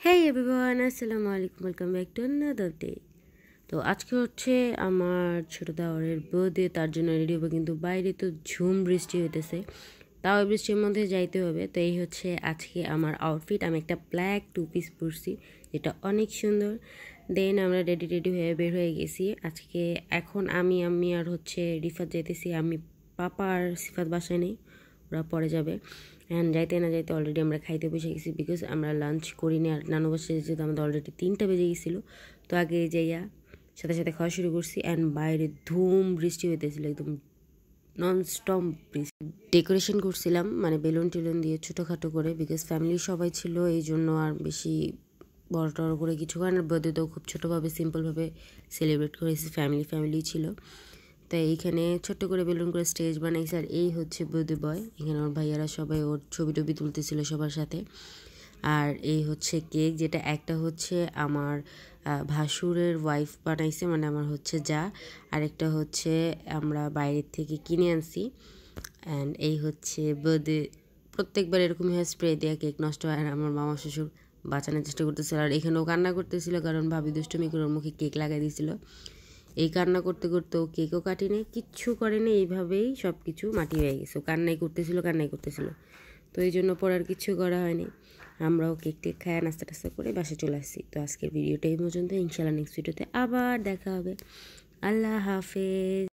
হেই everyone, আসসালামু আলাইকুম, welcome back to another day. তো আজকে হচ্ছে আমার ছোটো দাওয়ারের বার্থডে, তার জন্য রেডি হবে, কিন্তু বাইরে তো ঝুম বৃষ্টি হইতেছে, তাও বৃষ্টির মধ্যে যাইতে হবে। তো এই হচ্ছে আজকে আমার আউটফিট। আমি একটা ব্ল্যাক 2 পিস পরছি, যেটা অনেক সুন্দর। দেন আমরা রেডি হয়ে বের হয়ে গেছি আজকে। এখন আমি আর হচ্ছে রিফাত যাইতেছি। আমি পাপা আর সিফাত বাসায় নেই, ওরা পরে যাবে। অ্যান্ড যাইতে না যাইতে অলরেডি আমরা খাইতে বসে গেছি, বিকজ আমরা লাঞ্চ করিনি। আর নানু বাসায় যেহেতু আমাদের অলরেডি 3টা বেজে গেছিলো, তো আগে যাইয়া সাথে সাথে খাওয়া শুরু করছি। অ্যান্ড বাইরে ধুম বৃষ্টি হইতেছিল, একদম নন স্টপ বৃষ্টি। ডেকোরেশন করছিলাম, মানে বেলুন টেলুন দিয়ে ছোটোখাটো করে, বিকজ ফ্যামিলির সবাই ছিল, এই জন্য আর বেশি বড় টড় করে কিছু করার। বার্থডেতেও খুব ছোটোভাবে সিম্পলভাবে সেলিব্রেট করেছি, ফ্যামিলি ছিল। তাই এইখানে ছোট্ট করে বেলুন করে স্টেজ বানাইছে। আর এই হচ্ছে বার্থডে বয়, এখানে ওর ভাইয়ারা সবাই ওর ছবি টবি তুলতেছিল সবার সাথে। আর এই হচ্ছে কেক, যেটা একটা হচ্ছে আমার ভাসুরের ওয়াইফ বানাইছে, মানে আমার হচ্ছে যা। আরেকটা হচ্ছে আমরা বাইরের থেকে কিনে আনছি। অ্যান্ড এই হচ্ছে বার্থডে। প্রত্যেকবার এরকমই হয়, স্প্রে দেওয়া কেক নষ্ট হয়। আর আমার মামা শ্বশুর বাঁচানোর চেষ্টা করতেছিল, আর এখানেও কান্না করতেছিল, কারণ ভাবি দুষ্টুমি করে ওর মুখে কেক লাগাই দিয়েছিল। এই কান্না করতে করতে ও কেকও কাটিনি, কিচ্ছু করেনি, এইভাবেই সব কিছু মাটি হয়ে গেছে। ও কান্নাই করতেছিল। তো এই জন্য পর আর কিছু করা হয়নি। আমরাও কেক টেক খায় নাস্তা টাস্তা করে বাসে চলে আসছি। তো আজকের ভিডিওটা এই পর্যন্ত। ইনশাল্লাহ নেক্সট ভিডিওতে আবার দেখা হবে। আল্লাহ হাফেজ।